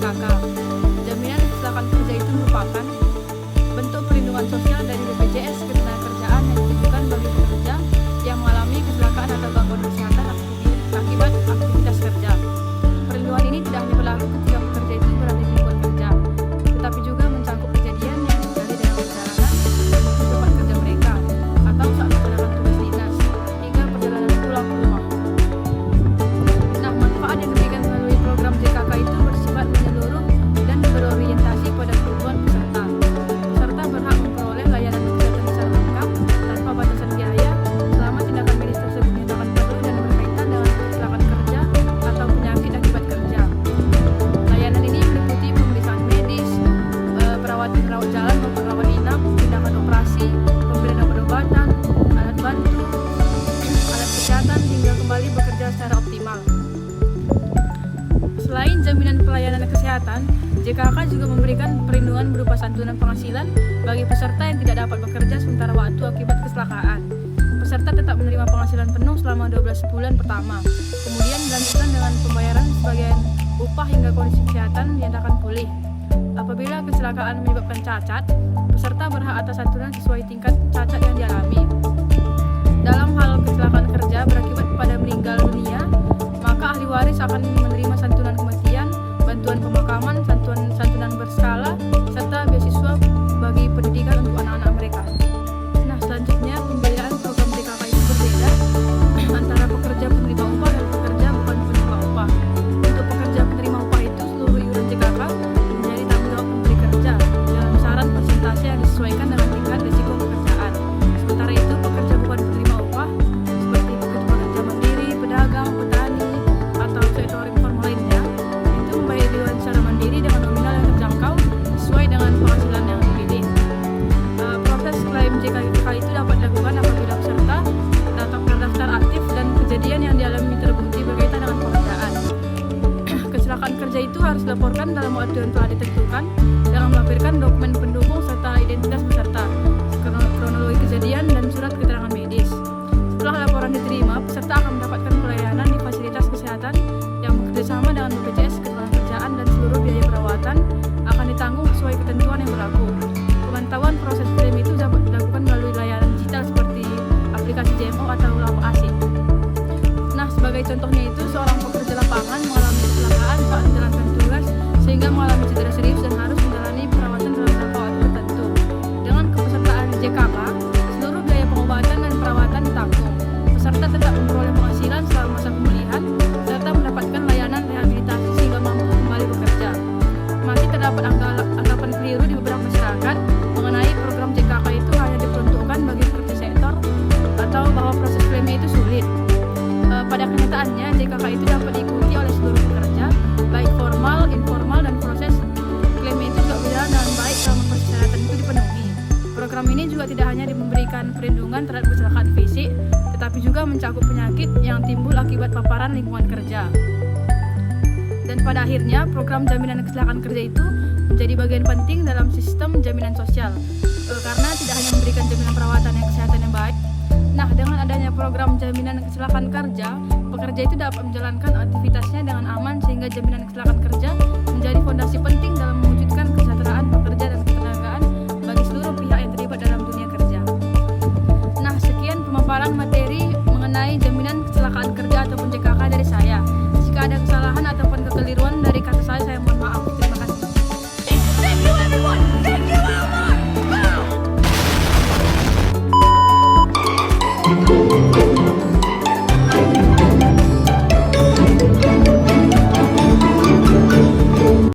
JKK. Jaminan kecelakaan kerja itu merupakan bentuk perlindungan sosial dari BPJS Ketenagakerjaan yang ditujukan bagi pekerja yang mengalami kecelakaan atau gangguan kesehatan akibat aktivitas kerja. Perlindungan ini tidak hanya berlaku ketika pekerja itu berada di lingkungan kerja, tetapi juga mencakup kejadian yang terjadi dalam perjalanan menuju tempat kerja mereka atau saat melaksanakan tugas dinas hingga perjalanan pulang ke rumah. Nah, manfaat yang diberikan melalui program JKK itu bersifat menyeluruh dan berorientasi pada kebutuhan peserta. Peserta berhak memperoleh layanan kesehatan secara lengkap tanpa batasan biaya selama tindakan medis tersebut dinyatakan perlu dan berkaitan dengan kecelakaan kerja atau penyakit akibat kerja. Layanan ini meliputi pemeriksaan medis, perawatan rawat jalan maupun rawat inap, tindakan operasi, pemberian obat-obatan, alat bantu, alat kesehatan hingga kembali bekerja secara optimal. Selain jaminan pelayanan kesehatan, JKK juga memberikan perlindungan berupa santunan penghasilan bagi peserta yang tidak dapat bekerja sementara waktu akibat kecelakaan. Peserta tetap menerima penghasilan penuh selama 12 bulan pertama. Kemudian dilanjutkan dengan pembayaran sebagian upah hingga kondisi kesehatan dinyatakan pulih. Apabila kecelakaan menyebabkan cacat, peserta berhak atas santunan sesuai tingkat cacat yang dialami. Dalam hal kecelakaan kerja berakibat pada meninggal dunia, maka ahli waris akan menerima santunan kematian, bantuan pemakaman, santunan berskala, serta beasiswa bagi pendidikan untuk anak-anak mereka. Nah, selanjutnya pembiayaan program JKK itu berbeda antara pekerja penerima upah dan pekerja bukan penerima upah. Untuk pekerja penerima upah itu seluruh iuran JKK menjadi tanggung jawab pemberi kerja dalam besaran persentase yang disesuaikan dengan tingkat risiko pekerjaan. Sementara itu pekerja bukan penerima upah seperti pekerja mandiri, pedagang, petani, atau sektor informal lainnya itu membayar iuran secara mandiri dengan nominal yang terjangkau sesuai dengan penghasilan yang dipilih. Proses klaim JKK itu dapat dilakukan apabila peserta terdaftar aktif dan kejadian yang dialami terbukti berkaitan dengan pekerjaan. Kecelakaan kerja itu harus dilaporkan dalam waktu yang telah ditentukan dengan melampirkan dokumen pendukung serta identitas peserta, kronologi kejadian, dan surat keterangan medis. Setelah laporan diterima, peserta akan mendapatkan pelayanan di fasilitas kesehatan yang bekerjasama dengan BPJS Ketenagakerjaan dan seluruh biaya perawatan akan ditanggung sesuai ketentuan yang berlaku. Pemantauan proses klaim itu dapat dilakukan melalui layanan digital seperti aplikasi JMO atau lapor asing. Nah, sebagai contohnya itu seorang pekerja lapangan mengalami kecelakaan saat menjalankan tugas sehingga mengalami cedera serius dan harus menjalani perawatan dalam jangka waktu tertentu. Dengan kepesertaan JKK, seluruh biaya pengobatan dan perawatan ditanggung. Peserta tetap memperoleh penghasilan selama masa pemulihan serta mendapatkan layanan rehabilitasi sehingga mampu kembali bekerja. Masih terdapat anggapan keliru di beberapa masyarakat mengenai program JKK itu hanya diperuntukkan bagi pekerja sektor atau bahwa proses klaimnya itu sulit. Pada kenyataannya, JKK itu dapat diikuti oleh seluruh pekerja, baik formal, informal, dan proses klaimnya itu juga berjalan dengan baik selama persyaratan itu dipenuhi. Program ini juga tidak hanya memberikan perlindungan terhadap kecelakaan fisik, tetapi juga mencakup penyakit yang timbul akibat paparan lingkungan kerja. Dan pada akhirnya, program jaminan kecelakaan kerja itu menjadi bagian penting dalam sistem jaminan sosial, karena tidak hanya memberikan jaminan perawatan dan kesehatan yang baik. Nah, dengan adanya program jaminan kecelakaan kerja, pekerja itu dapat menjalankan aktivitasnya dengan aman sehingga jaminan kecelakaan kerja